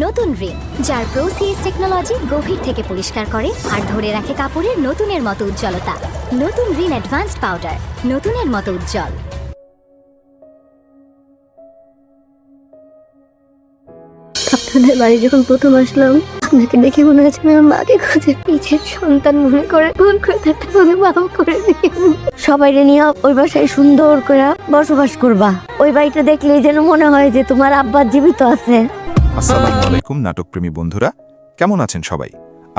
নতুন রিন, যার প্রোসিএস টেকনোলজি গভীর থেকে পরিষ্কার করে আর ধরে রাখে কাপড়ের নতুনের মতো উজ্জ্বলতা। নতুন রিন অ্যাডভান্সড পাউডার, নতুনের মতো উজ্জ্বল। আপনাদের বাড়ি যখন প্রথম আসলাম, আপনাকে দেখে মনে হচ্ছে আমি আমার মাকে খুঁজে নিজের সন্তান মনে করে ভুল করে থাকতে হবে, মাফ করে দিন। সবাই নিয়ে ওই বাসায় সুন্দর করে বসবাস করবা। ওই বাড়িটা দেখলেই যেন মনে হয় যে তোমার আব্বা জীবিত আছে। আসসালামু আলাইকুম নাটকপ্রেমী বন্ধুরা, কেমন আছেন সবাই?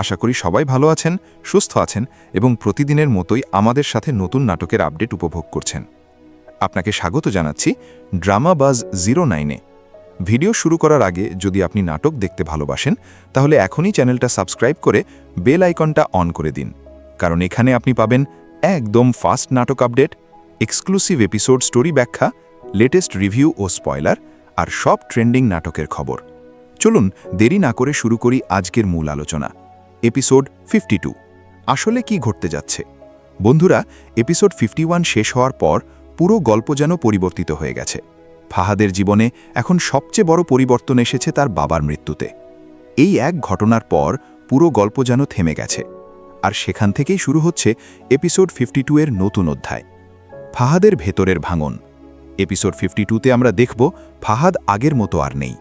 আশা করি সবাই ভালো আছেন, সুস্থ আছেন এবং প্রতিদিনের মতোই আমাদের সাথে নতুন নাটকের আপডেট উপভোগ করছেন। আপনাকে স্বাগত জানাচ্ছি ড্রামা বাজ 09-এ। ভিডিও শুরু করার আগে যদি আপনি নাটক দেখতে ভালোবাসেন, তাহলে এখনই চ্যানেলটা সাবস্ক্রাইব করে বেল আইকনটা অন করে দিন, কারণ এখানে আপনি পাবেন একদম ফাস্ট নাটক আপডেট, এক্সক্লুসিভ এপিসোড স্টোরি ব্যাখ্যা, লেটেস্ট রিভিউ ও স্পয়লার আর সব ট্রেন্ডিং নাটকের খবর। চলুন দেরি না করে শুরু করি আজকের মূল আলোচনা। এপিসোড 52 আসলে কি ঘটতে যাচ্ছে? বন্ধুরা, এপিসোড 51 শেষ হওয়ার পর পুরো গল্প যেন পরিবর্তিত হয়ে গেছে। ফাহাদের জীবনে এখন সবচেয়ে বড় পরিবর্তন এসেছে তার বাবার মৃত্যুতে। এই এক ঘটনার পর পুরো গল্প যেন থেমে গেছে, আর সেখান থেকেই শুরু হচ্ছে এপিসোড 52 এর নতুন অধ্যায়, ফাহাদের ভেতরের ভাঙন। এপিসোড 52-তে আমরা দেখব ফাহাদ আগের মতো আর নেই।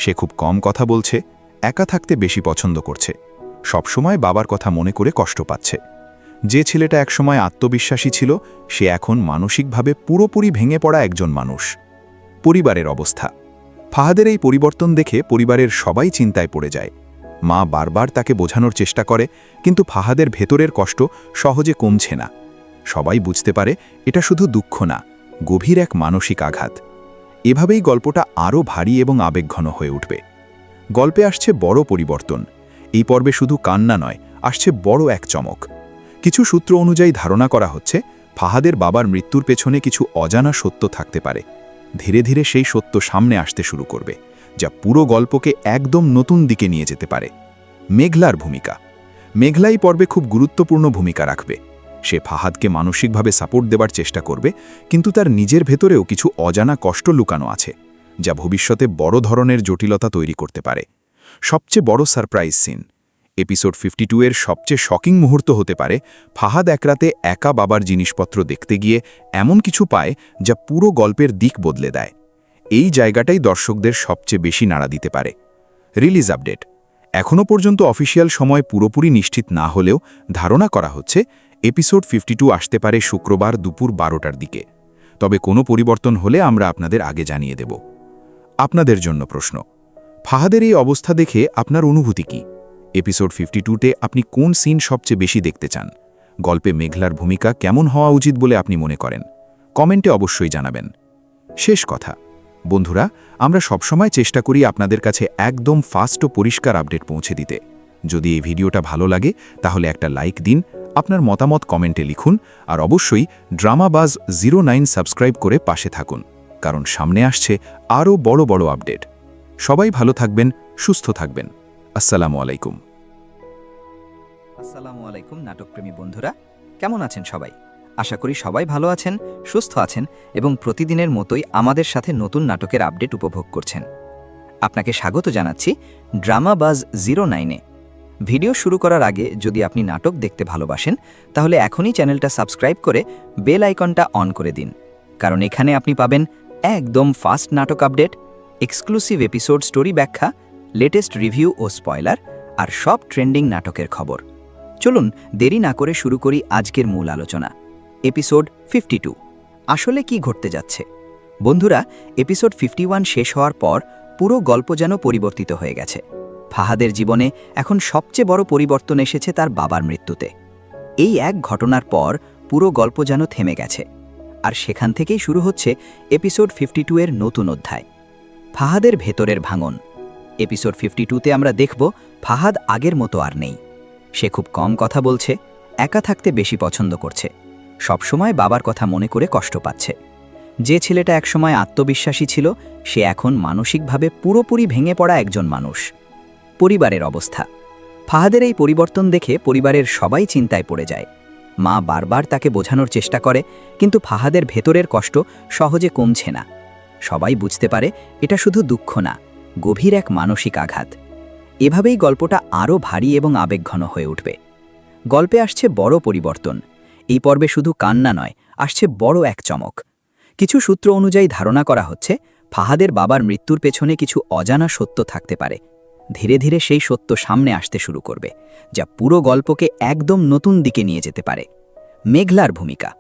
সে খুব কম কথা বলছে, একা থাকতে বেশি পছন্দ করছে, সবসময় বাবার কথা মনে করে কষ্ট পাচ্ছে। যে ছেলেটা একসময় আত্মবিশ্বাসী ছিল, সে এখন মানসিকভাবে পুরোপুরি ভেঙে পড়া একজন মানুষ। পরিবারের অবস্থা। ফাহাদের এই পরিবর্তন দেখে পরিবারের সবাই চিন্তায় পড়ে যায়। মা বারবার তাকে বোঝানোর চেষ্টা করে, কিন্তু ফাহাদের ভেতরের কষ্ট সহজে কমছে না। সবাই বুঝতে পারে এটা শুধু দুঃখ না, গভীর এক মানসিক আঘাত। এভাবেই গল্পটা আরও ভারী এবং আবেগঘন হয়ে উঠবে। গল্পে আসছে বড় পরিবর্তন। এই পর্বে শুধু কান্না নয়, আসছে বড় এক চমক। কিছু সূত্র অনুযায়ী ধারণা করা হচ্ছে ফাহাদের বাবার মৃত্যুর পেছনে কিছু অজানা সত্য থাকতে পারে। ধীরে ধীরে সেই সত্য সামনে আসতে শুরু করবে, যা পুরো গল্পকে একদম নতুন দিকে নিয়ে যেতে পারে। মেঘলার ভূমিকা। মেঘলা এই পর্বে খুব গুরুত্বপূর্ণ ভূমিকা রাখবে। সে ফাহাদকে মানসিকভাবে সাপোর্ট দেবার চেষ্টা করবে, কিন্তু তার নিজের ভেতরেও কিছু অজানা কষ্ট লুকানো আছে, যা ভবিষ্যতে বড় ধরনের জটিলতা তৈরি করতে পারে। সবচেয়ে বড় সারপ্রাইজ সিন। এপিসোড 52 এর সবচেয়ে শকিং মুহূর্ত হতে পারে ফাহাদ এক রাতে একা বাবার জিনিসপত্র দেখতে গিয়ে এমন কিছু পায় যা পুরো গল্পের দিক বদলে দেয়। এই জায়গাটাই দর্শকদের সবচেয়ে বেশি নাড়া দিতে পারে। Release update. এখনও পর্যন্ত অফিসিয়াল সময় পুরোপুরি নিশ্চিত না হলেও ধারণা করা হচ্ছে এপিসোড 52 আসতে পারে শুক্রবার দুপুর 12টার দিকে। তবে কোনো পরিবর্তন হলে আমরা আপনাদের আগে জানিয়ে দেব। আপনাদের জন্য প্রশ্ন, ফাহাদের এই অবস্থা দেখে আপনার অনুভূতি কি? এপিসোড 52-তে আপনি কোন সিন সবচেয়ে বেশি দেখতে চান? গল্পে মেঘলার ভূমিকা কেমন হওয়া উচিত বলে আপনি মনে করেন? কমেন্টে অবশ্যই জানাবেন। শেষ কথা, বন্ধুরা, আমরা সবসময় চেষ্টা করি আপনাদের কাছে একদম ফাস্ট ও পরিষ্কার আপডেট পৌঁছে দিতে। যদি এই ভিডিওটা ভালো লাগে তাহলে একটা লাইক দিন, আপনার মতামত কমেন্টে লিখুন, আর অবশ্যই ড্রামা বাজ 09 সাবস্ক্রাইব করে পাশে থাকুন, কারণ সামনে আসছে আরও বড় বড় আপডেট। সবাই ভালো থাকবেন, সুস্থ থাকবেন। আসসালামু আলাইকুম। আসসালামু আলাইকুম নাটকপ্রেমী বন্ধুরা, কেমন আছেন সবাই? আশা করি সবাই ভালো আছেন, সুস্থ আছেন এবং প্রতিদিনের মতোই আমাদের সাথে নতুন নাটকের আপডেট উপভোগ করছেন। আপনাকে স্বাগত জানাচ্ছি ড্রামা বাজ 09-এ। ভিডিও শুরু করার আগে যদি আপনি নাটক দেখতে ভালোবাসেন, তাহলে এখনই চ্যানেলটা সাবস্ক্রাইব করে বেল আইকনটা অন করে দিন, কারণ এখানে আপনি পাবেন একদম ফাস্ট নাটক আপডেট, এক্সক্লুসিভ এপিসোড স্টোরি ব্যাখ্যা, লেটেস্ট রিভিউ ও স্পয়লার আর সব ট্রেন্ডিং নাটকের খবর। চলুন দেরি না করে শুরু করি আজকের মূল আলোচনা। এপিসোড 52 আসলে কি ঘটতে যাচ্ছে? বন্ধুরা, এপিসোড 51 শেষ হওয়ার পর পুরো গল্প যেন পরিবর্তিত হয়ে গেছে। ফাহাদের জীবনে এখন সবচেয়ে বড় পরিবর্তন এসেছে তার বাবার মৃত্যুতে। এই এক ঘটনার পর পুরো গল্প যেন থেমে গেছে, আর সেখান থেকেই শুরু হচ্ছে এপিসোড 52 এর নতুন অধ্যায়, ফাহাদের ভেতরের ভাঙন। এপিসোড 52-তে আমরা দেখব ফাহাদ আগের মতো আর নেই। সে খুব কম কথা বলছে, একা থাকতে বেশি পছন্দ করছে, সবসময় বাবার কথা মনে করে কষ্ট পাচ্ছে। যে ছেলেটা একসময় আত্মবিশ্বাসী ছিল, সে এখন মানসিকভাবে পুরোপুরি ভেঙে পড়া একজন মানুষ। পরিবারের অবস্থা। ফাহাদের এই পরিবর্তন দেখে পরিবারের সবাই চিন্তায় পড়ে যায়। মা বারবার তাকে বোঝানোর চেষ্টা করে, কিন্তু ফাহাদের ভেতরের কষ্ট সহজে কমছে না। সবাই বুঝতে পারে এটা শুধু দুঃখ না, গভীর এক মানসিক আঘাত। এভাবেই গল্পটা আরও ভারী এবং আবেগঘন হয়ে উঠবে। গল্পে আসছে বড় পরিবর্তন। এই পর্বে শুধু কান্না নয়, আসছে বড় এক চমক। কিছু সূত্র অনুযায়ী ধারণা করা হচ্ছে ফাহাদের বাবার মৃত্যুর পেছনে কিছু অজানা সত্য থাকতে পারে। ধীরে ধীরে সেই সত্য সামনে আসতে শুরু করবে, যা পুরো গল্পকে একদম নতুন দিকে নিয়ে যেতে পারে। মেঘলার ভূমিকা।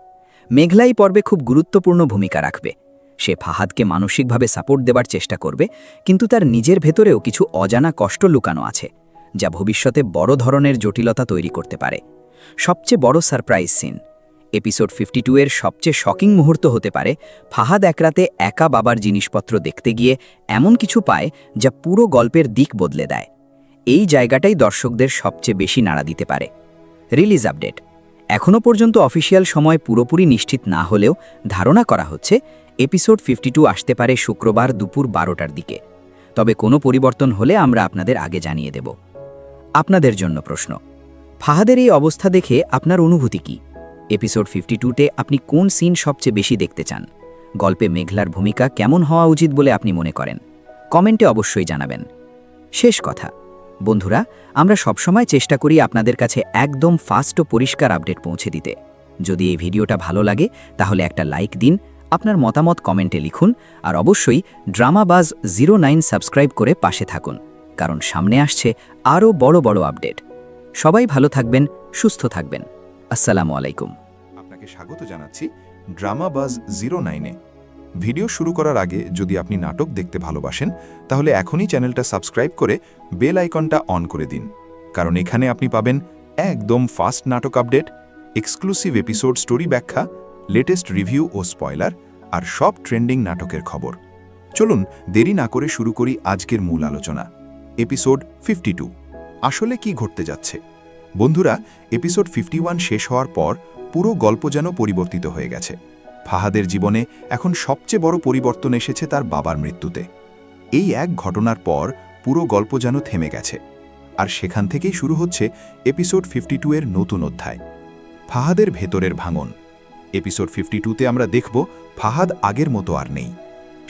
মেঘলা এই পর্বে খুব গুরুত্বপূর্ণ ভূমিকা রাখবে। সে ফাহাদকে মানসিকভাবে সাপোর্ট দেবার চেষ্টা করবে, কিন্তু তার নিজের ভেতরেও কিছু অজানা কষ্ট লুকানো আছে, যা ভবিষ্যতে বড় ধরনের জটিলতা তৈরি করতে পারে। সবচেয়ে বড় সারপ্রাইজ সিন, এপিসোড 52 এর সবচেয়ে শকিং মুহূর্ত হতে পারে ফাহাদ এক রাতে একা বাবার জিনিসপত্র দেখতে গিয়ে এমন কিছু পায় যা পুরো গল্পের দিক বদলে দেয়। এই জায়গাটাই দর্শকদের সবচেয়ে বেশি নাড়া দিতে পারে। Release update. এখনও পর্যন্ত অফিসিয়াল সময় পুরোপুরি নিশ্চিত না হলেও ধারণা করা হচ্ছে এপিসোড 52 আসতে পারে শুক্রবার দুপুর 12টার দিকে। তবে কোনো পরিবর্তন হলে আমরা আপনাদের আগে জানিয়ে দেব। আপনাদের জন্য প্রশ্ন, ফাহাদের এই অবস্থা দেখে আপনার অনুভূতি কি? এপিসোড 52তে আপনি কোন সিন সবচেয়ে বেশি দেখতে চান? গল্পে মেঘলার ভূমিকা কেমন হওয়া উচিত বলে আপনি মনে করেন? কমেন্টে অবশ্যই জানাবেন। শেষ কথা, বন্ধুরা, আমরা সবসময় চেষ্টা করি আপনাদের কাছে একদম ফাস্ট ও পরিষ্কার আপডেট পৌঁছে দিতে। যদি এই ভিডিওটা ভালো লাগে তাহলে একটা লাইক দিন, আপনার মতামত কমেন্টে লিখুন, আর অবশ্যই ড্রামাবাজ 09 সাবস্ক্রাইব করে পাশে থাকুন, কারণ সামনে আসছে আরও বড় বড় আপডেট। সবাই ভালো থাকবেন, সুস্থ থাকবেন। আসসালামু আলাইকুম। আপনাকে স্বাগত জানাচ্ছি ড্রামাবাজ 09-এ। ভিডিও শুরু করার আগে যদি আপনি নাটক দেখতে ভালোবাসেন তাহলে এখনই চ্যানেলটা সাবস্ক্রাইব করে বেল আইকনটা অন করে দিন, কারণ এখানে আপনি পাবেন একদম ফাস্ট নাটক আপডেট, এক্সক্লুসিভ এপিসোড স্টোরি ব্যাখ্যা, লেটেস্ট রিভিউ ও স্পয়লার, আর সব ট্রেন্ডিং নাটকের খবর। চলুন দেরি না করে শুরু করি আজকের মূল আলোচনা। এপিসোড 52 আসলে কি ঘটতে যাচ্ছে? বন্ধুরা, এপিসোড 51 শেষ হওয়ার পর পুরো গল্প যেন পরিবর্তিত হয়ে গেছে। ফাহাদের জীবনে এখন সবচেয়ে বড় পরিবর্তন এসেছে তার বাবার মৃত্যুতে। এই এক ঘটনার পর পুরো গল্প যেন থেমে গেছে, আর সেখান থেকেই শুরু হচ্ছে এপিসোড 52 এর নতুন অধ্যায়, ফাহাদের ভেতরের ভাঙন। এপিসোড 52তে আমরা দেখব ফাহাদ আগের মতো আর নেই।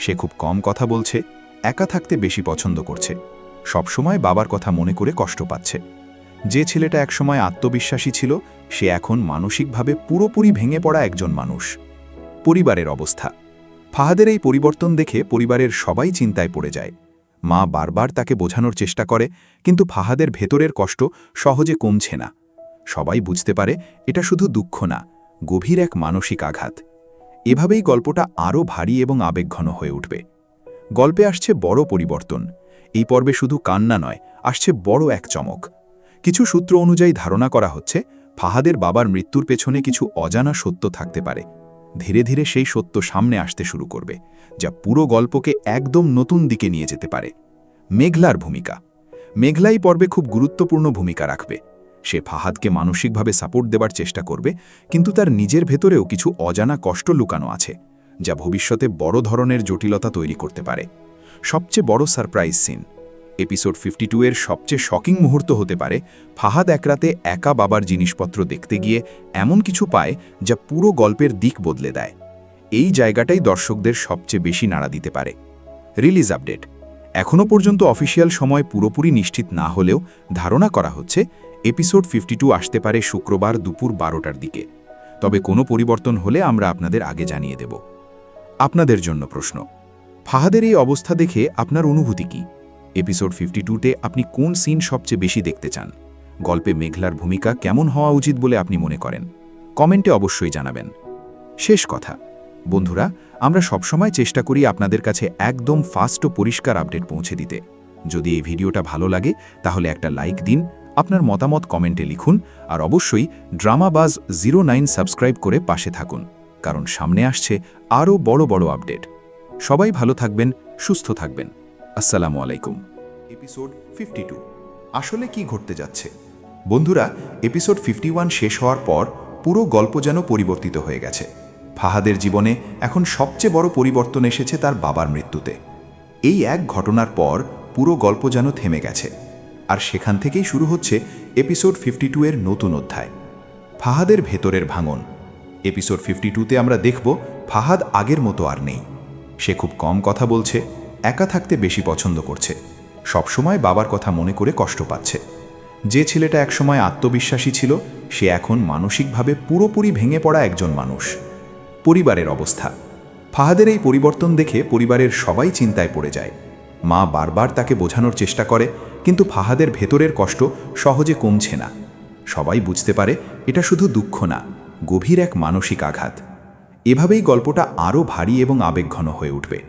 সে খুব কম কথা বলছে, একা থাকতে বেশি পছন্দ করছে, সবসময় বাবার কথা মনে করে কষ্ট পাচ্ছে। যে ছেলেটা একসময় আত্মবিশ্বাসী ছিল, সে এখন মানসিকভাবে পুরোপুরি ভেঙে পড়া একজন মানুষ। পরিবারের অবস্থা। ফাহাদের এই পরিবর্তন দেখে পরিবারের সবাই চিন্তায় পড়ে যায়। মা বারবার তাকে বোঝানোর চেষ্টা করে, কিন্তু ফাহাদের ভেতরের কষ্ট সহজে কমছে না। সবাই বুঝতে পারে এটা শুধু দুঃখ না, গভীর এক মানসিক আঘাত। এভাবেই গল্পটা আরও ভারী এবং আবেগঘন হয়ে উঠবে। গল্পে আসছে বড় পরিবর্তন। এই পর্বে শুধু কান্না নয়, আসছে বড় এক চমক। কিছু সূত্র অনুযায়ী ধারণা করা হচ্ছে ফাহাদের বাবার মৃত্যুর পেছনে কিছু অজানা সত্য থাকতে পারে। ধীরে ধীরে সেই সত্য সামনে আসতে শুরু করবে, যা পুরো গল্পকে একদম নতুন দিকে নিয়ে যেতে পারে। মেঘলার ভূমিকা। মেঘলা এই পর্বে খুব গুরুত্বপূর্ণ ভূমিকা রাখবে। সে ফাহাদকে মানসিকভাবে সাপোর্ট দেবার চেষ্টা করবে, কিন্তু তার নিজের ভেতরেও কিছু অজানা কষ্ট লুকানো আছে, যা ভবিষ্যতে বড় ধরনের জটিলতা তৈরি করতে পারে। সবচেয়ে বড় সারপ্রাইজ সিন, এপিসোড 52 এর সবচেয়ে শকিং মুহূর্ত হতে পারে ফাহাদ এক রাতে একা বাবার জিনিসপত্র দেখতে গিয়ে এমন কিছু পায় যা পুরো গল্পের দিক বদলে দেয়। এই জায়গাটাই দর্শকদের সবচেয়ে বেশি নাড়া দিতে পারে। Release update. এখনও পর্যন্ত অফিসিয়াল সময় পুরোপুরি নিশ্চিত না হলেও ধারণা করা হচ্ছে এপিসোড 52 আসতে পারে শুক্রবার দুপুর 12টার দিকে। তবে কোনো পরিবর্তন হলে আমরা আপনাদের আগে জানিয়ে দেব। আপনাদের জন্য প্রশ্ন, ফাহাদের এই অবস্থা দেখে আপনার অনুভূতি কি? এপিসোড 52তে আপনি কোন সিন সবচেয়ে বেশি দেখতে চান? গল্পে মেঘলার ভূমিকা কেমন হওয়া উচিত বলে আপনি মনে করেন? কমেন্টে অবশ্যই জানাবেন। শেষ কথা, বন্ধুরা, আমরা সবসময় চেষ্টা করি আপনাদের কাছে একদম ফাস্ট ও পরিষ্কার আপডেট পৌঁছে দিতে। যদি এই ভিডিওটা ভালো লাগে তাহলে একটা লাইক দিন, আপনার মতামত কমেন্টে লিখুন, আর অবশ্যই ড্রামাবাজ 09 সাবস্ক্রাইব করে পাশে থাকুন, কারণ সামনে আসছে আরও বড় বড় আপডেট। সবাই ভালো থাকবেন, সুস্থ থাকবেন। আসসালামু আলাইকুম। এপিসোড 52 আসলে কি ঘটতে যাচ্ছে? বন্ধুরা, এপিসোড 51 শেষ হওয়ার পর পুরো গল্প যেন পরিবর্তিত হয়ে গেছে। ফাহাদের জীবনে এখন সবচেয়ে বড় পরিবর্তন এসেছে তার বাবার মৃত্যুতে। এই এক ঘটনার পর পুরো গল্প যেন থেমে গেছে, আর সেখান থেকেই শুরু হচ্ছে এপিসোড 52 এর নতুন অধ্যায়, ফাহাদের ভেতরের ভাঙন। এপিসোড 52তে আমরা দেখব ফাহাদ আগের মতো আর নেই। সে খুব কম কথা বলছে, একা থাকতে বেশি পছন্দ করছে, সবসময় বাবার কথা মনে করে কষ্ট পাচ্ছে। যে ছেলেটা একসময় আত্মবিশ্বাসী ছিল, সে এখন মানসিকভাবে পুরোপুরি ভেঙে পড়া একজন মানুষ। পরিবারের অবস্থা। ফাহাদের এই পরিবর্তন দেখে পরিবারের সবাই চিন্তায় পড়ে যায়। মা বারবার তাকে বোঝানোর চেষ্টা করে, কিন্তু ফাহাদের ভেতরের কষ্ট সহজে কমছে না। সবাই বুঝতে পারে এটা শুধু দুঃখ না, গভীর এক মানসিক আঘাত। এভাবেই গল্পটা আরও ভারী এবং আবেগঘন হয়ে উঠবে।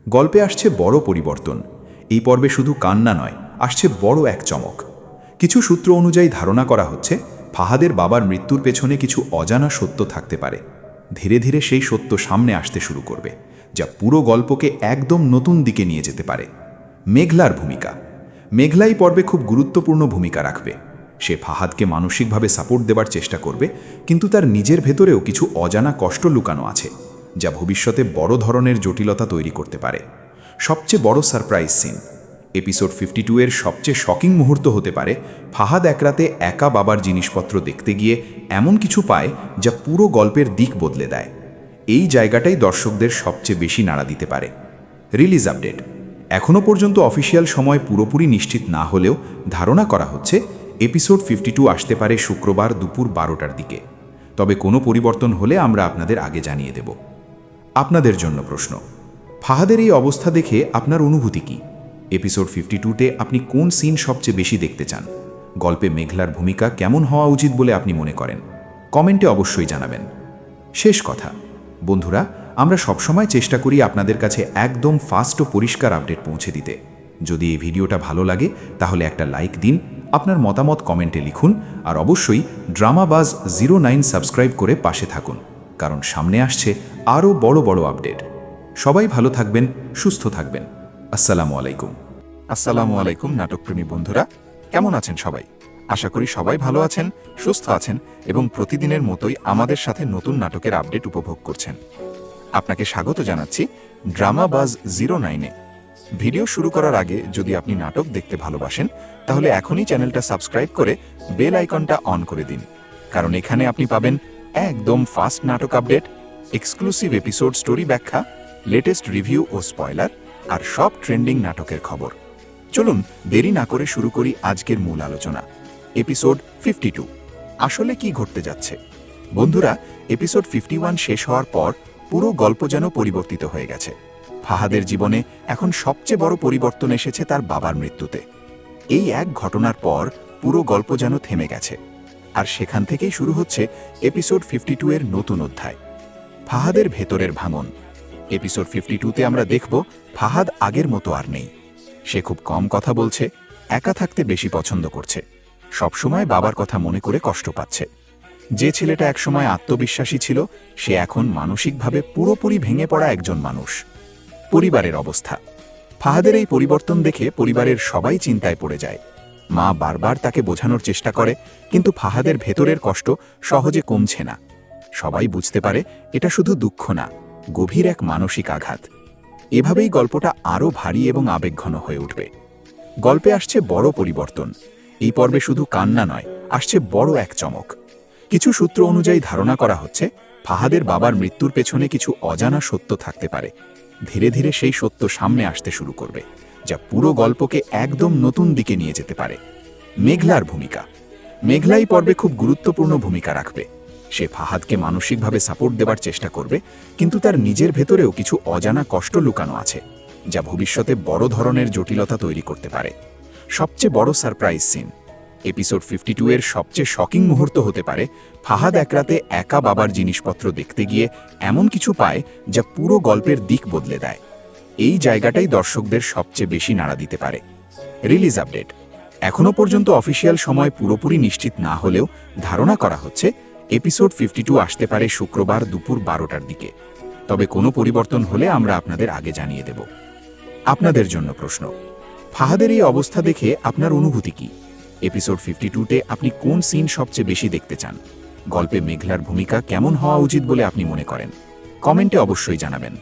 গল্পে আসছে বড় পরিবর্তন। এই পর্বে শুধু কান্না নয়, আসছে বড় এক চমক। কিছু সূত্র অনুযায়ী ধারণা করা হচ্ছে ফাহাদের বাবার মৃত্যুর পেছনে কিছু অজানা সত্য থাকতে পারে। ধীরে ধীরে সেই সত্য সামনে আসতে শুরু করবে, যা পুরো গল্পকে একদম নতুন দিকে নিয়ে যেতে পারে। মেঘলার ভূমিকা। মেঘলাই পর্বে খুব গুরুত্বপূর্ণ ভূমিকা রাখবে। সে ফাহাদকে মানসিকভাবে সাপোর্ট দেবার চেষ্টা করবে, কিন্তু তার নিজের ভেতরেও কিছু অজানা কষ্ট লুকানো আছে, যা ভবিষ্যতে বড় ধরনের জটিলতা তৈরি করতে পারে। সবচেয়ে বড় সারপ্রাইজ সিন। এপিসোড 52-এর সবচেয়ে শকিং মুহূর্ত হতে পারে ফাহাদ এক রাতে একা বাবার জিনিসপত্র দেখতে গিয়ে এমন কিছু পায় যা পুরো গল্পের দিক বদলে দেয়। এই জায়গাটাই দর্শকদের সবচেয়ে বেশি নাড়া দিতে পারে। Release update. এখনও পর্যন্ত অফিসিয়াল সময় পুরোপুরি নিশ্চিত না হলেও ধারণা করা হচ্ছে এপিসোড 52 আসতে পারে শুক্রবার দুপুর 12টার দিকে। তবে কোনো পরিবর্তন হলে আমরা আপনাদের আগে জানিয়ে দেব। আপনাদের জন্য প্রশ্ন, ফাহাদের এই অবস্থা দেখে আপনার অনুভূতি কী? এপিসোড 52-তে আপনি কোন সিন সবচেয়ে বেশি দেখতে চান? গল্পে মেঘলার ভূমিকা কেমন হওয়া উচিত বলে আপনি মনে করেন? কমেন্টে অবশ্যই জানাবেন। শেষ কথা, বন্ধুরা, আমরা সবসময় চেষ্টা করি আপনাদের কাছে একদম ফাস্ট ও পরিষ্কার আপডেট পৌঁছে দিতে। যদি এই ভিডিওটা ভালো লাগে তাহলে একটা লাইক দিন, আপনার মতামত কমেন্টে লিখুন, আর অবশ্যই ড্রামাবাজ 09 সাবস্ক্রাইব করে পাশে থাকুন, কারণ সামনে আসছে আরও বড় বড় আপডেট। সবাই ভালো থাকবেন, সুস্থ থাকবেন। আসসালামু আলাইকুম। আসসালামু আলাইকুম নাটকপ্রেমী বন্ধুরা, কেমন আছেন সবাই? আশা করি সবাই ভালো আছেন, সুস্থ আছেন এবং প্রতিদিনের মতোই আমাদের সাথে নতুন নাটকের আপডেট উপভোগ করছেন। আপনাকে স্বাগত জানাচ্ছি ড্রামাবাজ 09-এ। ভিডিও শুরু করার আগে যদি আপনি নাটক দেখতে ভালোবাসেন তাহলে এখনই চ্যানেলটা সাবস্ক্রাইব করে বেল আইকনটা অন করে দিন, কারণ এখানে আপনি পাবেন একদম ফাস্ট নাটক আপডেট, এক্সক্লুসিভ এপিসোড স্টোরি ব্যাখ্যা, লেটেস্ট রিভিউ ও স্পয়লার, আর সব ট্রেন্ডিং নাটকের খবর। চলুন দেরি না করে শুরু করি আজকের মূল আলোচনা। এপিসোড 52 আসলে কি ঘটতে যাচ্ছে? বন্ধুরা, এপিসোড 51 শেষ হওয়ার পর পুরো গল্প যেন পরিবর্তিত হয়ে গেছে। ফাহাদের জীবনে এখন সবচেয়ে বড় পরিবর্তন এসেছে তার বাবার মৃত্যুতে। এই এক ঘটনার পর পুরো গল্প যেন থেমে গেছে, আর সেখান থেকেই শুরু হচ্ছে এপিসোড 52-এর নতুন অধ্যায়, ফাহাদের ভেতরের ভাঙন। এপিসোড 52-তে আমরা দেখব ফাহাদ আগের মতো আর নেই। সে খুব কম কথা বলছে, একা থাকতে বেশি পছন্দ করছে, সবসময় বাবার কথা মনে করে কষ্ট পাচ্ছে। যে ছেলেটা একসময় আত্মবিশ্বাসী ছিল, সে এখন মানসিকভাবে পুরোপুরি ভেঙে পড়া একজন মানুষ। পরিবারের অবস্থা। ফাহাদের এই পরিবর্তন দেখে পরিবারের সবাই চিন্তায় পড়ে যায়। মা বারবার তাকে বোঝানোর চেষ্টা করে, কিন্তু ফাহাদের ভেতরের কষ্ট সহজে কমছে না। সবাই বুঝতে পারে এটা শুধু দুঃখ না, গভীর এক মানসিক আঘাত। এভাবেই গল্পটা আরও ভারী এবং আবেগঘন হয়ে উঠবে। গল্পে আসছে বড় পরিবর্তন। এই পর্বে শুধু কান্না নয়, আসছে বড় এক চমক। কিছু সূত্র অনুযায়ী ধারণা করা হচ্ছে ফাহাদের বাবার মৃত্যুর পেছনে কিছু অজানা সত্য থাকতে পারে। ধীরে ধীরে সেই সত্য সামনে আসতে শুরু করবে, যা পুরো গল্পকে একদম নতুন দিকে নিয়ে যেতে পারে। মেঘলার ভূমিকা। মেঘলাই পর্বে খুব গুরুত্বপূর্ণ ভূমিকা রাখবে। সে ফাহাদকে মানসিকভাবে সাপোর্ট দেবার চেষ্টা করবে, কিন্তু তার নিজের ভেতরেও কিছু অজানা কষ্ট লুকানো আছে, যা ভবিষ্যতে বড় ধরনের জটিলতা তৈরি করতে পারে। সবচেয়ে বড় সারপ্রাইজ সিন। এপিসোড 52-এর সবচেয়ে শকিং মুহূর্ত হতে পারে ফাহাদ এক রাতে একা বাবার জিনিসপত্র দেখতে গিয়ে এমন কিছু পায় যা পুরো গল্পের দিক বদলে দেয়। এই জায়গাটাই দর্শকদের সবচেয়ে বেশি নাড়া দিতে পারে। Release update. এখনও পর্যন্ত অফিসিয়াল সময় পুরোপুরি নিশ্চিত না হলেও ধারণা করা হচ্ছে এপিসোড 52 আসতে পারে শুক্রবার দুপুর 12টার দিকে। তবে কোনো পরিবর্তন হলে আমরা আপনাদের আগে জানিয়ে দেব। আপনাদের জন্য প্রশ্ন, ফাহাদের এই অবস্থা দেখে আপনার অনুভূতি কী? এপিসোড 52-তে আপনি কোন সিন সবচেয়ে বেশি দেখতে চান? গল্পে মেঘলার ভূমিকা কেমন হওয়া উচিত বলে আপনি মনে করেন? কমেন্টে অবশ্যই জানাবেন।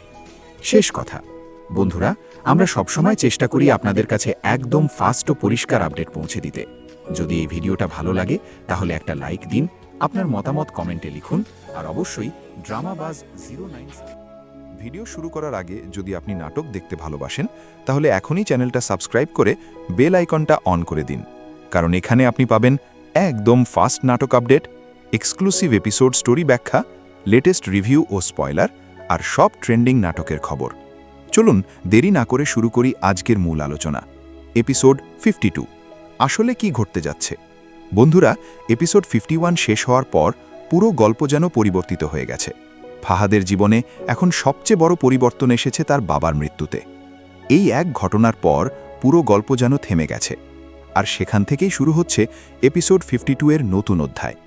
শেষ কথা, বন্ধুরা, আমরা সবসময় চেষ্টা করি আপনাদের কাছে একদম ফাস্ট ও পরিষ্কার আপডেট পৌঁছে দিতে। যদি এই ভিডিওটা ভালো লাগে তাহলে একটা লাইক দিন, আপনার মতামত কমেন্টে লিখুন, আর অবশ্যই ড্রামাবাজ 09 ভিডিও শুরু করার আগে যদি আপনি নাটক দেখতে ভালোবাসেন তাহলে এখনই চ্যানেলটা সাবস্ক্রাইব করে বেল আইকনটা অন করে দিন, কারণ এখানে আপনি পাবেন একদম ফাস্ট নাটক আপডেট, এক্সক্লুসিভ এপিসোড স্টোরি ব্যাখ্যা, লেটেস্ট রিভিউ ও স্পয়লার আর সব ট্রেন্ডিং নাটকের খবর। চলুন দেরি না করে শুরু করি আজকের মূল আলোচনা। এপিসোড 52 আসলে কি ঘটতে যাচ্ছে? বন্ধুরা, এপিসোড 51 শেষ হওয়ার পর পুরো গল্প যেন পরিবর্তিত হয়ে গেছে। ফাহাদের জীবনে এখন সবচেয়ে বড় পরিবর্তন এসেছে তার বাবার মৃত্যুতে। এই এক ঘটনার পর পুরো গল্প যেন থেমে গেছে, আর সেখান থেকেই শুরু হচ্ছে এপিসোড 52 এর নতুন অধ্যায়,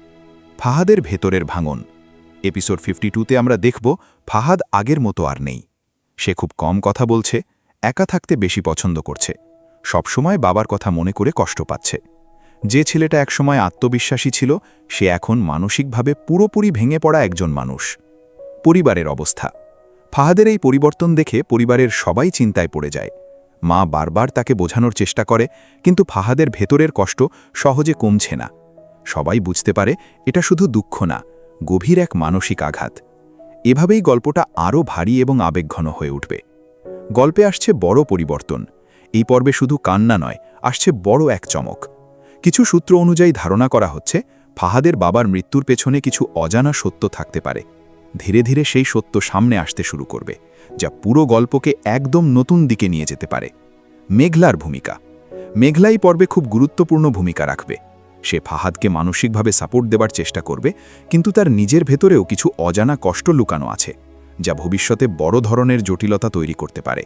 ফাহাদের ভেতরের ভাঙন। এপিসোড 52তে আমরা দেখব ফাহাদ আগের মতো আর নেই। সে খুব কম কথা বলছে, একা থাকতে বেশি পছন্দ করছে, সবসময় বাবার কথা মনে করে কষ্ট পাচ্ছে। যে ছেলেটা একসময় আত্মবিশ্বাসী ছিল, সে এখন মানসিকভাবে পুরোপুরি ভেঙে পড়া একজন মানুষ। পরিবারের অবস্থা। ফাহাদের এই পরিবর্তন দেখে পরিবারের সবাই চিন্তায় পড়ে যায়। মা বারবার তাকে বোঝানোর চেষ্টা করে, কিন্তু ফাহাদের ভেতরের কষ্ট সহজে কমছে না। সবাই বুঝতে পারে এটা শুধু দুঃখ না, গভীর এক মানসিক আঘাত। এভাবেই গল্পটা আরও ভারী এবং আবেগঘন হয়ে উঠবে। গল্পে আসছে বড় পরিবর্তন। এই পর্বে শুধু কান্না নয়, আসছে বড় এক চমক। কিছু সূত্র অনুযায়ী ধারণা করা হচ্ছে ফাহাদের বাবার মৃত্যুর পেছনে কিছু অজানা সত্য থাকতে পারে। ধীরে ধীরে সেই সত্য সামনে আসতে শুরু করবে, যা পুরো গল্পকে একদম নতুন দিকে নিয়ে যেতে পারে। মেঘলার ভূমিকা। মেঘলা এই পর্বে খুব গুরুত্বপূর্ণ ভূমিকা রাখবে। সে ফাহাদকে মানসিকভাবে সাপোর্ট দেবার চেষ্টা করবে, কিন্তু তার নিজের ভেতরেও কিছু অজানা কষ্ট লুকানো আছে, যা ভবিষ্যতে বড় ধরনের জটিলতা তৈরি করতে পারে।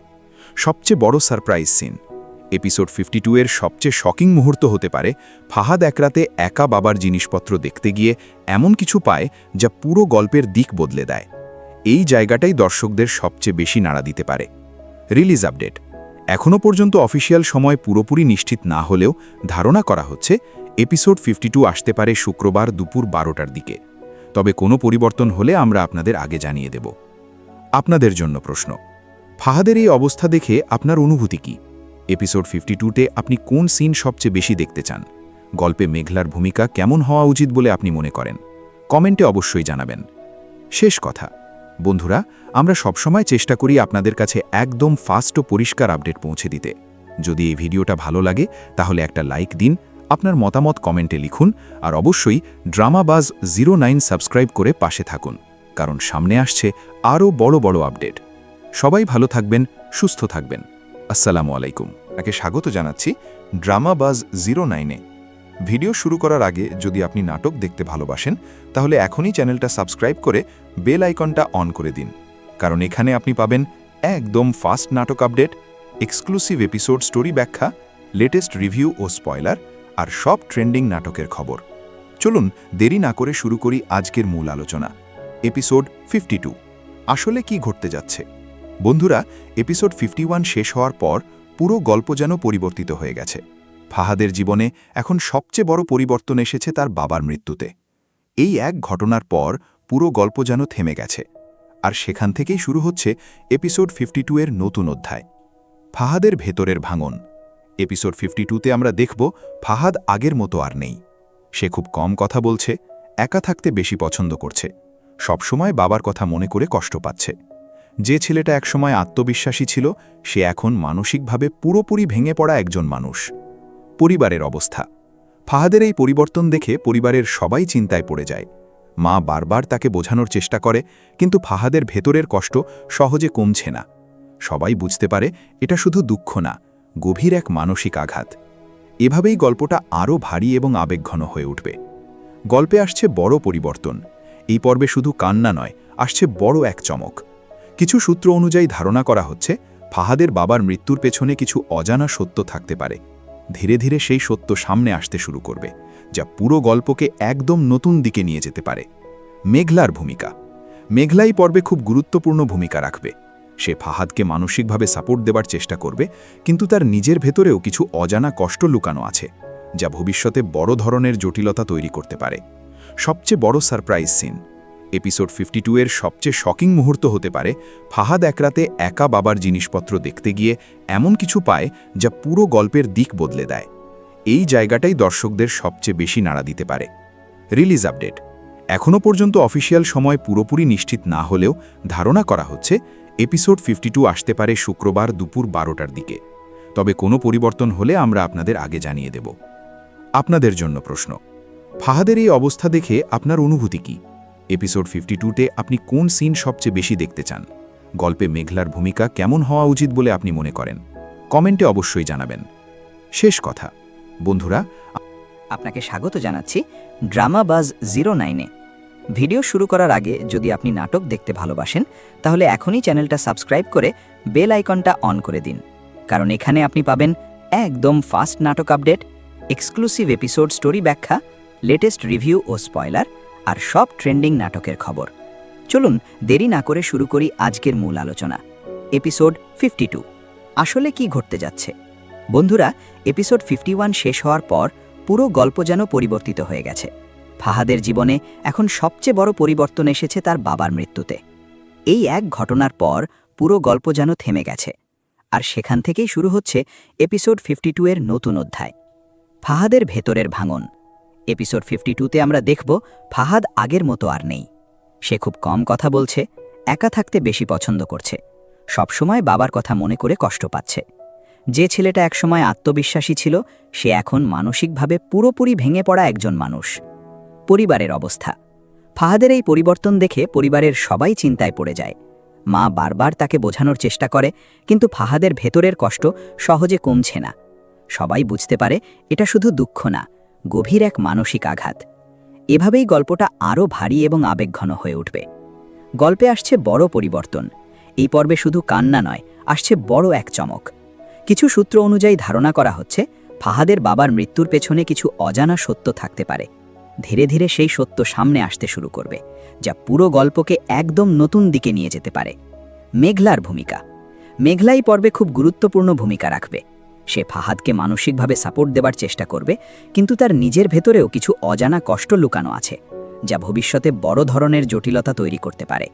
সবচেয়ে বড় সারপ্রাইজ সিন। এপিসোড 52 এর সবচেয়ে শকিং মুহূর্ত হতে পারে ফাহাদ এক রাতে একা বাবার জিনিসপত্র দেখতে গিয়ে এমন কিছু পায় যা পুরো গল্পের দিক বদলে দেয়। এই জায়গাটাই দর্শকদের সবচেয়ে বেশি নাড়া দিতে পারে। Release update. এখনও পর্যন্ত অফিসিয়াল সময় পুরোপুরি নিশ্চিত না হলেও ধারণা করা হচ্ছে এপিসোড 52 আসতে পারে শুক্রবার দুপুর 12টার দিকে। তবে কোনো পরিবর্তন হলে আমরা আপনাদের আগে জানিয়ে দেব। আপনাদের জন্য প্রশ্ন, ফাহাদের এই অবস্থা দেখে আপনার অনুভূতি কি? এপিসোড 52তে আপনি কোন সিন সবচেয়ে বেশি দেখতে চান? গল্পে মেঘলার ভূমিকা কেমন হওয়া উচিত বলে আপনি মনে করেন? কমেন্টে অবশ্যই জানাবেন। শেষ কথা, বন্ধুরা, আমরা সবসময় চেষ্টা করি আপনাদের কাছে একদম ফাস্ট ও পরিষ্কার আপডেট পৌঁছে দিতে। যদি এই ভিডিওটা ভালো লাগে তাহলে একটা লাইক দিন, আপনার মতামত কমেন্টে লিখুন, আর অবশ্যই ড্রামাবাজ 09 সাবস্ক্রাইব করে পাশে থাকুন, কারণ সামনে আসছে আরও বড় বড় আপডেট। সবাই ভালো থাকবেন, সুস্থ থাকবেন। আসসালামু আলাইকুম। আপনাকে স্বাগত জানাচ্ছি ড্রামাবাজ 09-এ। ভিডিও শুরু করার আগে যদি আপনি নাটক দেখতে ভালোবাসেন তাহলে এখনই চ্যানেলটা সাবস্ক্রাইব করে বেল আইকনটা অন করে দিন, কারণ এখানে আপনি পাবেন একদম ফাস্ট নাটক আপডেট, এক্সক্লুসিভ এপিসোড স্টোরি ব্যাখ্যা, লেটেস্ট রিভিউ ও স্পয়লার আর সব ট্রেন্ডিং নাটকের খবর। চলুন দেরি না করে শুরু করি আজকের মূল আলোচনা। এপিসোড 52 আসলে কি ঘটতে যাচ্ছে? বন্ধুরা, এপিসোড 51 শেষ হওয়ার পর পুরো গল্প যেন পরিবর্তিত হয়ে গেছে। ফাহাদের জীবনে এখন সবচেয়ে বড় পরিবর্তন এসেছে তার বাবার মৃত্যুতে। এই এক ঘটনার পর পুরো গল্প যেন থেমে গেছে, আর সেখান থেকেই শুরু হচ্ছে এপিসোড 52 এর নতুন অধ্যায়, ফাহাদের ভেতরের ভাঙন। এপিসোড 52তে আমরা দেখব ফাহাদ আগের মতো আর নেই। সে খুব কম কথা বলছে, একা থাকতে বেশি পছন্দ করছে, সবসময় বাবার কথা মনে করে কষ্ট পাচ্ছে। যে ছেলেটা একসময় আত্মবিশ্বাসী ছিল, সে এখন মানসিকভাবে পুরোপুরি ভেঙে পড়া একজন মানুষ। পরিবারের অবস্থা। ফাহাদের এই পরিবর্তন দেখে পরিবারের সবাই চিন্তায় পড়ে যায়। মা বারবার তাকে বোঝানোর চেষ্টা করে, কিন্তু ফাহাদের ভেতরের কষ্ট সহজে কমছে না। সবাই বুঝতে পারে এটা শুধু দুঃখ না, গভীর এক মানসিক আঘাত। এভাবেই গল্পটা আরও ভারী এবং আবেগঘন হয়ে উঠবে। গল্পে আসছে বড় পরিবর্তন। এই পর্বে শুধু কান্না নয়, আসছে বড় এক চমক। কিছু সূত্র অনুযায়ী ধারণা করা হচ্ছে ফাহাদের বাবার মৃত্যুর পেছনে কিছু অজানা সত্য থাকতে পারে। ধীরে ধীরে সেই সত্য সামনে আসতে শুরু করবে, যা পুরো গল্পকে একদম নতুন দিকে নিয়ে যেতে পারে। মেঘলার ভূমিকা। মেঘলা এই পর্বে খুব গুরুত্বপূর্ণ ভূমিকা রাখবে। সে ফাহাদকে মানসিকভাবে সাপোর্ট দেবার চেষ্টা করবে, কিন্তু তার নিজের ভেতরেও কিছু অজানা কষ্ট লুকানো আছে, যা ভবিষ্যতে বড় ধরনের জটিলতা তৈরি করতে পারে। সবচেয়ে বড় সারপ্রাইজ সিন। এপিসোড 52 এর সবচেয়ে শকিং মুহূর্ত হতে পারে ফাহাদ এক রাতে একা বাবার জিনিসপত্র দেখতে গিয়ে এমন কিছু পায় যা পুরো গল্পের দিক বদলে দেয়। এই জায়গাটাই দর্শকদের সবচেয়ে বেশি নাড়া দিতে পারে। Release update. এখনও পর্যন্ত অফিসিয়াল সময় পুরোপুরি নিশ্চিত না হলেও ধারণা করা হচ্ছে এপিসোড 52 আসতে পারে শুক্রবার দুপুর 12টার দিকে, তবে কোনো পরিবর্তন হলে আমরা আপনাদের আগে জানিয়ে দেব। আপনাদের জন্য প্রশ্ন, ফাহাদের এই অবস্থা দেখে আপনার অনুভূতি কি? এপিসোড 52তে আপনি কোন সিন সবচেয়ে বেশি দেখতে চান? গল্পে মেঘলার ভূমিকা কেমন হওয়া উচিত বলে আপনি মনে করেন? কমেন্টে অবশ্যই জানাবেন। শেষ কথা বন্ধুরা, আপনাকে স্বাগত জানাচ্ছি ড্রামা বাজ 09-এ। ভিডিও শুরু করার আগে যদি আপনি নাটক দেখতে ভালোবাসেন তাহলে এখনই চ্যানেলটা সাবস্ক্রাইব করে বেল আইকনটা অন করে দিন, কারণ এখানে আপনি পাবেন একদম ফাস্ট নাটক আপডেট, এক্সক্লুসিভ এপিসোড স্টোরি ব্যাখ্যা, লেটেস্ট রিভিউ ও স্পয়লার আর সব ট্রেন্ডিং নাটকের খবর। চলুন দেরি না করে শুরু করি আজকের মূল আলোচনা। এপিসোড 52 আসলে কি ঘটতে যাচ্ছে? বন্ধুরা, এপিসোড 51 শেষ হওয়ার পর পুরো গল্প যেন পরিবর্তিত হয়ে গেছে। ফাহাদের জীবনে এখন সবচেয়ে বড় পরিবর্তন এসেছে তার বাবার মৃত্যুতে। এই এক ঘটনার পর পুরো গল্প যেন থেমে গেছে, আর সেখান থেকেই শুরু হচ্ছে এপিসোড 52 এর নতুন অধ্যায়, ফাহাদের ভেতরের ভাঙন। এপিসোড 52তে আমরা দেখব ফাহাদ আগের মতো আর নেই। সে খুব কম কথা বলছে, একা থাকতে বেশি পছন্দ করছে, সবসময় বাবার কথা মনে করে কষ্ট পাচ্ছে। যে ছেলেটা একসময় আত্মবিশ্বাসী ছিল সে এখন মানসিকভাবে পুরোপুরি ভেঙে পড়া একজন মানুষ। পরিবারের অবস্থা, ফাহাদের এই পরিবর্তন দেখে পরিবারের সবাই চিন্তায় পড়ে যায়। মা বারবার তাকে বোঝানোর চেষ্টা করে, কিন্তু ফাহাদের ভেতরের কষ্ট সহজে কমছে না। সবাই বুঝতে পারে এটা শুধু দুঃখ না, গভীর এক মানসিক আঘাত। এভাবেই গল্পটা আরও ভারী এবং আবেগঘন হয়ে উঠবে। গল্পে আসছে বড় পরিবর্তন। এই পর্বে শুধু কান্না নয়, আসছে বড় এক চমক। কিছু সূত্র অনুযায়ী ধারণা করা হচ্ছে ফাহাদের বাবার মৃত্যুর পেছনে কিছু অজানা সত্য থাকতে পারে। ধীরে ধীরে সেই সত্য সামনে আসতে শুরু করবে, যা পুরো গল্পকে একদম নতুন দিকে নিয়ে যেতে পারে। মেঘলার ভূমিকা, মেঘলা এই পর্বে খুব গুরুত্বপূর্ণ ভূমিকা রাখবে। সে ফাহাদকে মানসিকভাবে সাপোর্ট দেবার চেষ্টা করবে, কিন্তু তার নিজের ভেতরেও কিছু অজানা কষ্ট লুকানো আছে, যা ভবিষ্যতে বড় ধরনের জটিলতা তৈরি করতে পারে।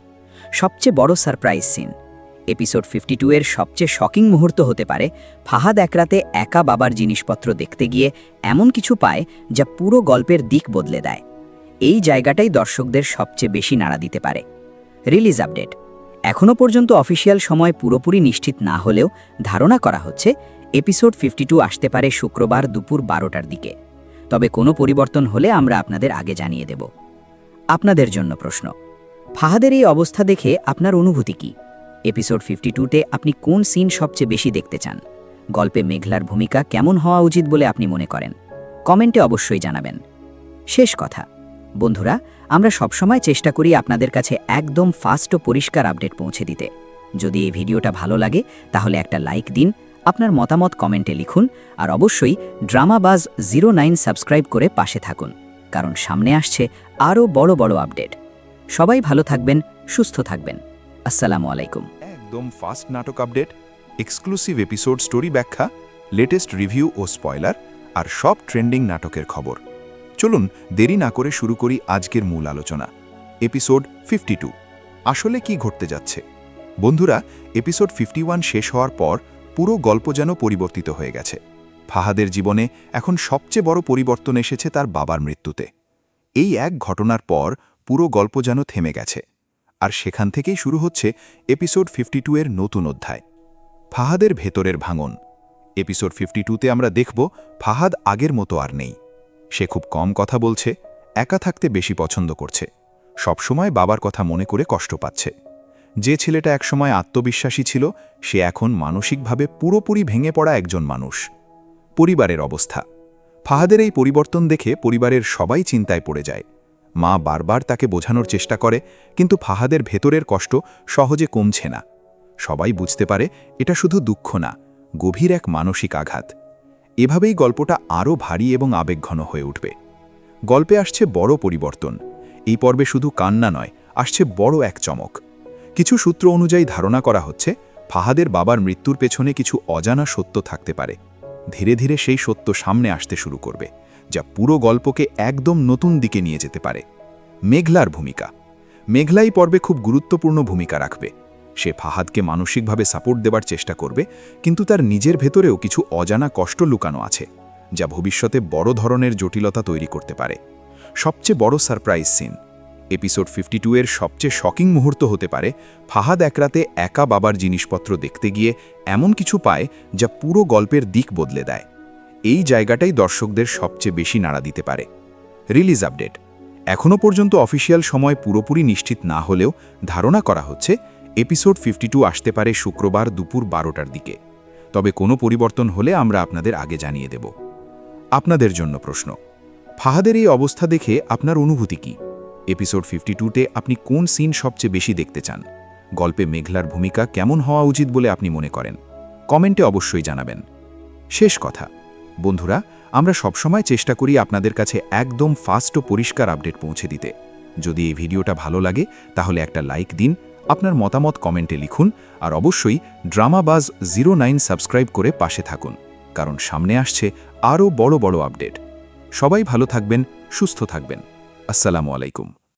সবচেয়ে বড় সারপ্রাইজ সিন, এপিসোড 52 এর সবচেয়ে শকিং মুহূর্ত হতে পারে ফাহাদ এক রাতে একা বাবার জিনিসপত্র দেখতে গিয়ে এমন কিছু পায় যা পুরো গল্পের দিক বদলে দেয়। এই জায়গাটাই দর্শকদের সবচেয়ে বেশি নাড়া দিতে পারে। রিলিজ আপডেট, এখনও পর্যন্ত অফিসিয়াল সময় পুরোপুরি নিশ্চিত না হলেও ধারণা করা হচ্ছে এপিসোড 52 আসতে পারে শুক্রবার দুপুর 12টার দিকে, তবে কোনো পরিবর্তন হলে আমরা আপনাদের আগে জানিয়ে দেব। আপনাদের জন্য প্রশ্ন, ফাহাদের এই অবস্থা দেখে আপনার অনুভূতি কি? এপিসোড 52তে আপনি কোন সিন সবচেয়ে বেশি দেখতে চান? গল্পে মেঘলার ভূমিকা কেমন হওয়া উচিত বলে আপনি মনে করেন? কমেন্টে অবশ্যই জানাবেন। শেষ কথা বন্ধুরা, আমরা সবসময় চেষ্টা করি আপনাদের কাছে একদম ফাস্ট ও পরিষ্কার আপডেট পৌঁছে দিতে। যদি এই ভিডিওটা ভালো লাগে তাহলে একটা লাইক দিন, আপনার মতামত কমেন্টে লিখুন, আর অবশ্যই ড্রামা বাজ 09 সাবস্ক্রাইব করে পাশে থাকুন, কারণ সামনে আসছে আরও বড় বড় আপডেট। সবাই ভালো থাকবেন, সুস্থ থাকবেন। আসসালামু আলাইকুম। একদম ফাস্ট নাটক আপডেট, এক্সক্লুসিভ এপিসোড স্টোরি ব্যাখ্যা, লেটেস্ট রিভিউ ও স্পয়লার আর সব ট্রেন্ডিং নাটকের খবর। চলুন দেরি না করে শুরু করি আজকের মূল আলোচনা। এপিসোড 52 আসলে কি ঘটতে যাচ্ছে? বন্ধুরা, এপিসোড 51 শেষ হওয়ার পর পুরো গল্প যেন পরিবর্তিত হয়ে গেছে। ফাহাদের জীবনে এখন সবচেয়ে বড় পরিবর্তন এসেছে তার বাবার মৃত্যুতে। এই এক ঘটনার পর পুরো গল্প যেন থেমে গেছে, আর সেখান থেকেই শুরু হচ্ছে এপিসোড 52 এর নতুন অধ্যায়, ফাহাদের ভেতরের ভাঙন। এপিসোড 52তে আমরা দেখব ফাহাদ আগের মতো আর নেই। সে খুব কম কথা বলছে, একা থাকতে বেশি পছন্দ করছে, সবসময় বাবার কথা মনে করে কষ্ট পাচ্ছে। যে ছেলেটা একসময় আত্মবিশ্বাসী ছিল সে এখন মানসিকভাবে পুরোপুরি ভেঙে পড়া একজন মানুষ। পরিবারের অবস্থা, ফাহাদের এই পরিবর্তন দেখে পরিবারের সবাই চিন্তায় পড়ে যায়। মা বারবার তাকে বোঝানোর চেষ্টা করে, কিন্তু ফাহাদের ভেতরের কষ্ট সহজে কমছে না। সবাই বুঝতে পারে এটা শুধু দুঃখ না, গভীর এক মানসিক আঘাত। এভাবেই গল্পটা আরও ভারী এবং আবেগঘন হয়ে উঠবে। গল্পে আসছে বড় পরিবর্তন। এই পর্বে শুধু কান্না নয়, আসছে বড় এক চমক। কিছু সূত্র অনুযায়ী ধারণা করা হচ্ছে ফাহাদের বাবার মৃত্যুর পেছনে কিছু অজানা সত্য থাকতে পারে। ধীরে ধীরে সেই সত্য সামনে আসতে শুরু করবে, যা পুরো গল্পকে একদম নতুন দিকে নিয়ে যেতে পারে। মেঘলার ভূমিকা, মেঘলাই পর্বে খুব গুরুত্বপূর্ণ ভূমিকা রাখবে। সে ফাহাদকে মানসিকভাবে সাপোর্ট দেবার চেষ্টা করবে, কিন্তু তার নিজের ভেতরেও কিছু অজানা কষ্ট লুকানো আছে, যা ভবিষ্যতে বড় ধরনের জটিলতা তৈরি করতে পারে। সবচেয়ে বড় সারপ্রাইজ সিন, এপিসোড 52 এর সবচেয়ে শকিং মুহূর্ত হতে পারে ফাহাদ এক রাতে একা বাবার জিনিসপত্র দেখতে গিয়ে এমন কিছু পায় যা পুরো গল্পের দিক বদলে দেয়। এই জায়গাটাই দর্শকদের সবচেয়ে বেশি নাড়া দিতে পারে। রিলিজ আপডেট এখনও পর্যন্ত অফিসিয়াল সময় পুরোপুরি নিশ্চিত না হলেও ধারণা করা হচ্ছে এপিসোড 52 আসতে পারে শুক্রবার দুপুর 12টার দিকে। তবে কোনো পরিবর্তন হলে আমরা আপনাদের আগে জানিয়ে দেব। আপনাদের জন্য প্রশ্ন, ফাহাদের এই অবস্থা দেখে আপনার অনুভূতি কি? এপিসোড 52তে আপনি কোন সিন সবচেয়ে বেশি দেখতে চান? গল্পে মেঘলার ভূমিকা কেমন হওয়া উচিত বলে আপনি মনে করেন? কমেন্টে অবশ্যই জানাবেন। শেষ কথা বন্ধুরা, আমরা সবসময় চেষ্টা করি আপনাদের কাছে একদম ফাস্ট ও পরিষ্কার আপডেট পৌঁছে দিতে। যদি এই ভিডিওটা ভালো লাগে তাহলে একটা লাইক দিন, আপনার মতামত কমেন্টে লিখুন, আর অবশ্যই ড্রামাবাজ 09 সাবস্ক্রাইব করে পাশে থাকুন, কারণ সামনে আসছে আরও বড় বড় আপডেট। সবাই ভালো থাকবেন, সুস্থ থাকবেন। আসসালামু আলাইকুম।